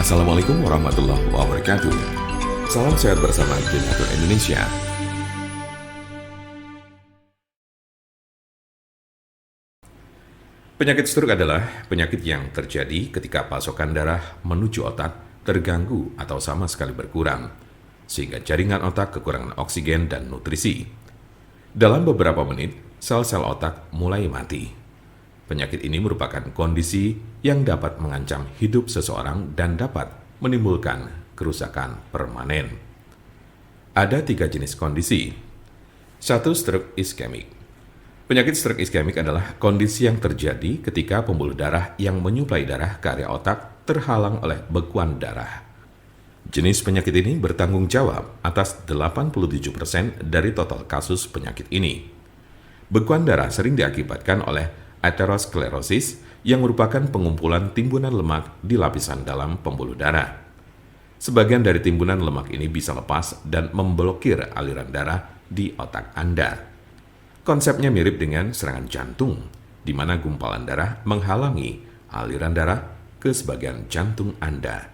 Assalamualaikum warahmatullahi wabarakatuh. Salam sehat bersama Generator Indonesia. Penyakit stroke adalah penyakit yang terjadi ketika pasokan darah menuju otak terganggu atau sama sekali berkurang, sehingga jaringan otak kekurangan oksigen dan nutrisi. Dalam beberapa menit, sel-sel otak mulai mati. Penyakit ini merupakan kondisi yang dapat mengancam hidup seseorang dan dapat menimbulkan kerusakan permanen. Ada 3 jenis kondisi. 1. Stroke iskemik. Penyakit stroke iskemik adalah kondisi yang terjadi ketika pembuluh darah yang menyuplai darah ke area otak terhalang oleh bekuan darah. Jenis penyakit ini bertanggung jawab atas 87% dari total kasus penyakit ini. Bekuan darah sering diakibatkan oleh aterosklerosis yang merupakan pengumpulan timbunan lemak di lapisan dalam pembuluh darah. Sebagian dari timbunan lemak ini bisa lepas dan memblokir aliran darah di otak Anda. Konsepnya mirip dengan serangan jantung, di mana gumpalan darah menghalangi aliran darah ke sebagian jantung Anda.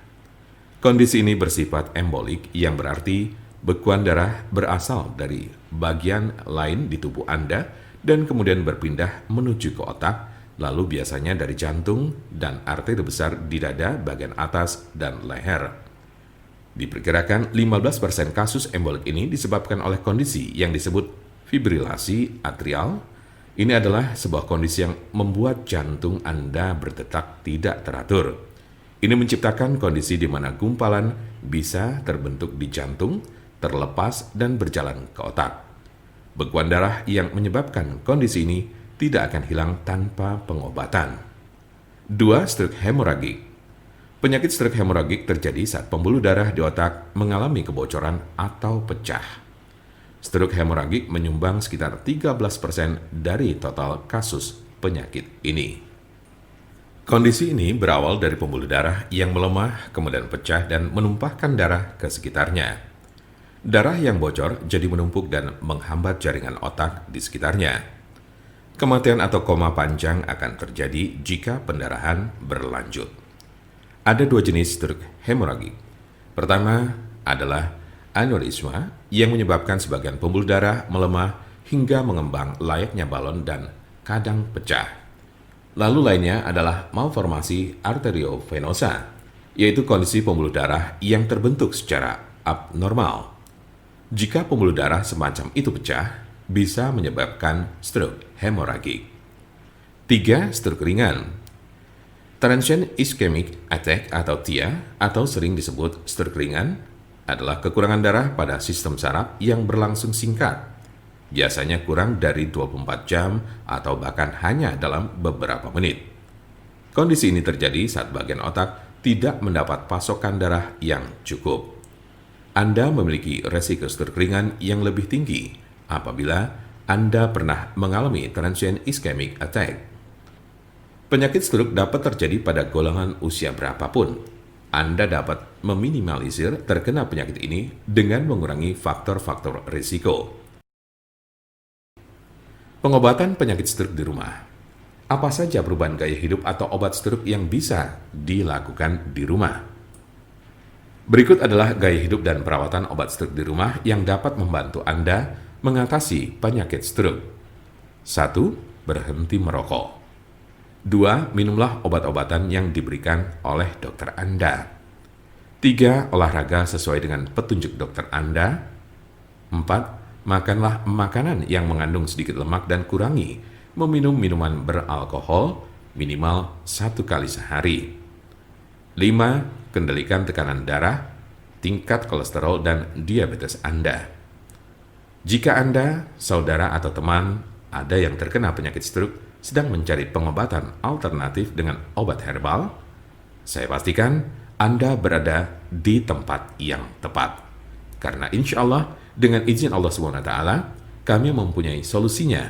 Kondisi ini bersifat embolik, yang berarti bekuan darah berasal dari bagian lain di tubuh Anda dan kemudian berpindah menuju ke otak, lalu biasanya dari jantung dan arteri besar di dada bagian atas dan leher. Diperkirakan 15% kasus embolik ini disebabkan oleh kondisi yang disebut fibrilasi atrial. Ini adalah sebuah kondisi yang membuat jantung Anda berdetak tidak teratur. Ini menciptakan kondisi di mana gumpalan bisa terbentuk di jantung, terlepas dan berjalan ke otak. Bekuan darah yang menyebabkan kondisi ini tidak akan hilang tanpa pengobatan. 2. Stroke hemoragik. Penyakit stroke hemoragik terjadi saat pembuluh darah di otak mengalami kebocoran atau pecah. Stroke hemoragik menyumbang sekitar 13% dari total kasus penyakit ini. Kondisi ini berawal dari pembuluh darah yang melemah, kemudian pecah dan menumpahkan darah ke sekitarnya. Darah yang bocor jadi menumpuk dan menghambat jaringan otak di sekitarnya. Kematian atau koma panjang akan terjadi jika pendarahan berlanjut. Ada 2 jenis stroke hemoragik. Pertama adalah aneurisma yang menyebabkan sebagian pembuluh darah melemah hingga mengembang layaknya balon dan kadang pecah. Lalu lainnya adalah malformasi arteriovenosa, yaitu kondisi pembuluh darah yang terbentuk secara abnormal. Jika pembuluh darah semacam itu pecah, bisa menyebabkan stroke hemoragik. 3. Stroke ringan. Transient ischemic attack atau TIA, atau sering disebut stroke ringan, adalah kekurangan darah pada sistem saraf yang berlangsung singkat, biasanya kurang dari 24 jam atau bahkan hanya dalam beberapa menit. Kondisi ini terjadi saat bagian otak tidak mendapat pasokan darah yang cukup. Anda memiliki resiko stroke ringan yang lebih tinggi apabila Anda pernah mengalami transient ischemic attack. Penyakit stroke dapat terjadi pada golongan usia berapapun. Anda dapat meminimalisir terkena penyakit ini dengan mengurangi faktor-faktor risiko. Pengobatan penyakit stroke di rumah. Apa saja perubahan gaya hidup atau obat stroke yang bisa dilakukan di rumah? Berikut adalah gaya hidup dan perawatan obat stroke di rumah yang dapat membantu Anda mengatasi penyakit stroke. 1. Berhenti merokok. 2. Minumlah obat-obatan yang diberikan oleh dokter Anda. 3. Olahraga sesuai dengan petunjuk dokter Anda. 4. Makanlah makanan yang mengandung sedikit lemak dan kurangi meminum minuman beralkohol minimal 1 kali sehari. 5. Kendalikan tekanan darah, tingkat kolesterol, dan diabetes Anda. Jika Anda, saudara, atau teman ada yang terkena penyakit stroke sedang mencari pengobatan alternatif dengan obat herbal, saya pastikan Anda berada di tempat yang tepat. Karena insya Allah, dengan izin Allah SWT, kami mempunyai solusinya.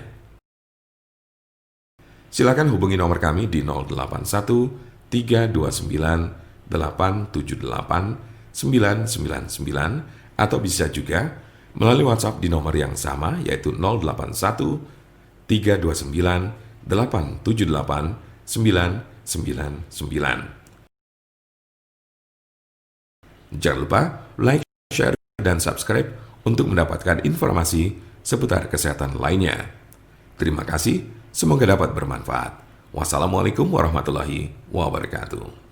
Silakan hubungi nomor kami di 081 329 878 999 atau bisa juga melalui WhatsApp di nomor yang sama, yaitu 081 329 878 999. Jangan lupa like, share, dan subscribe untuk mendapatkan informasi seputar kesehatan lainnya. Terima kasih, semoga dapat bermanfaat. Wassalamualaikum warahmatullahi wabarakatuh.